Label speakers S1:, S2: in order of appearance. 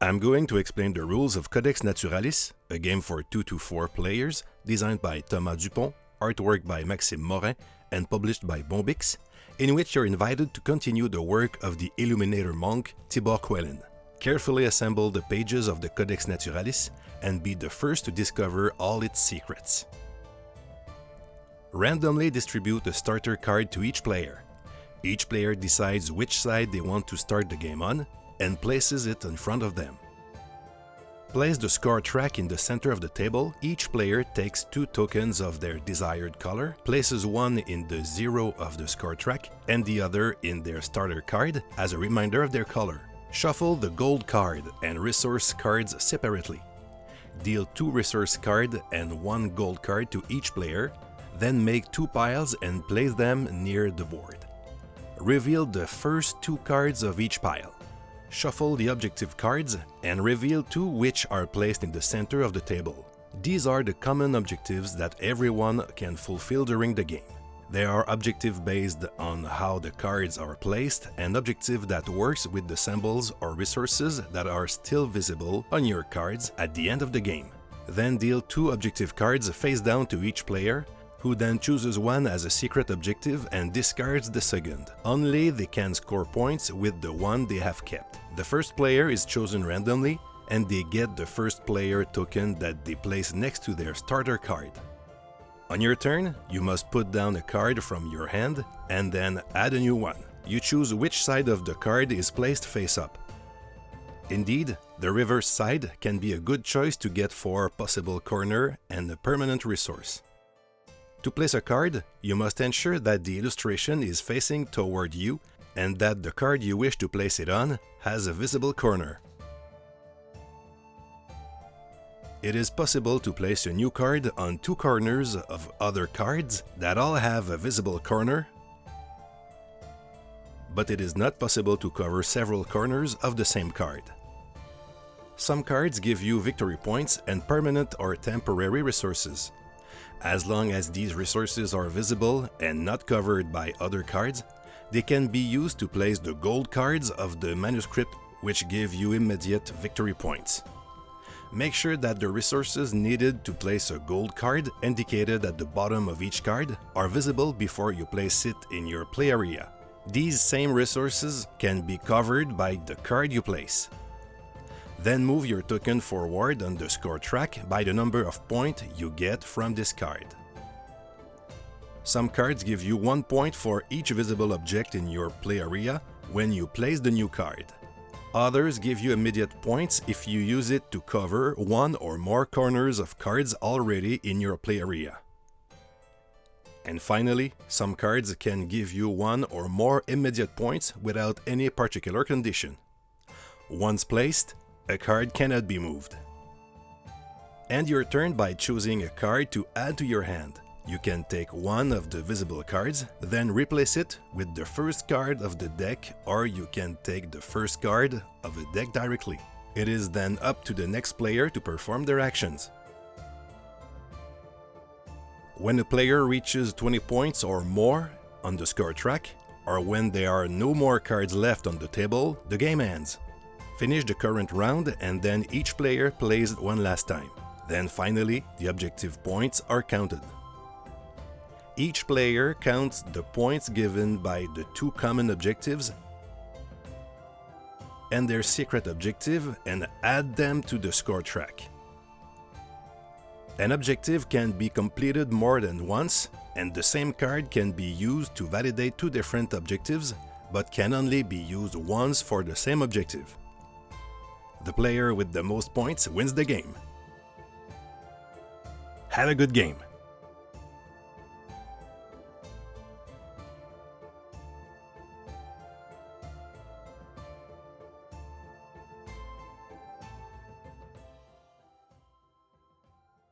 S1: I'm going to explain the rules of Codex Naturalis, a game for 2 to 4 players, designed by Thomas Dupont, artwork by Maxime Morin, and published by Bombyx, in which you're invited to continue the work of the Illuminator monk Tibor Quelin. Carefully assemble the pages of the Codex Naturalis and be the first to discover all its secrets. Randomly distribute a starter card to each player. Each player decides which side they want to start the game on and places it in front of them. Place the score track in the center of the table. Each player takes 2 tokens of their desired color, places one in the 0 of the score track and the other in their starter card as a reminder of their color. Shuffle the gold card and resource cards separately. Deal 2 resource cards and 1 gold card to each player, then make 2 piles and place them near the board. Reveal the first 2 cards of each pile. Shuffle the objective cards and reveal 2 which are placed in the center of the table. These are the common objectives that everyone can fulfill during the game. They are objectives based on how the cards are placed and objective that works with the symbols or resources that are still visible on your cards at the end of the game. Then deal 2 objective cards face down to each player, who then chooses one as a secret objective and discards the second. Only they can score points with the one they have kept. The first player is chosen randomly, and they get the first player token that they place next to their starter card. On your turn, you must put down a card from your hand and then add a new one. You choose which side of the card is placed face up. Indeed, the reverse side can be a good choice to get 4 possible corners and a permanent resource. To place a card, you must ensure that the illustration is facing toward you and that the card you wish to place it on has a visible corner. It is possible to place a new card on 2 corners of other cards that all have a visible corner, but it is not possible to cover several corners of the same card. Some cards give you victory points and permanent or temporary resources. As long as these resources are visible and not covered by other cards, they can be used to place the gold cards of the manuscript, which give you immediate victory points. Make sure that the resources needed to place a gold card indicated at the bottom of each card are visible before you place it in your play area. These same resources can be covered by the card you place. Then move your token forward on the score track by the number of points you get from this card. Some cards give you 1 point for each visible object in your play area when you place the new card. Others give you immediate points if you use it to cover 1 or more corners of cards already in your play area. And finally, some cards can give you 1 or more immediate points without any particular condition. Once placed, a card cannot be moved. End your turn by choosing a card to add to your hand. You can take one of the visible cards, then replace it with the first card of the deck, or you can take the first card of a deck directly. It is then up to the next player to perform their actions. When a player reaches 20 points or more on the score track, or when there are no more cards left on the table, the game ends. Finish the current round and then each player plays one last time. Then finally, the objective points are counted. Each player counts the points given by the 2 common objectives and their secret objective and add them to the score track. An objective can be completed more than once, and the same card can be used to validate 2 different objectives, but can only be used once for the same objective. The player with the most points wins the game. Have a good game!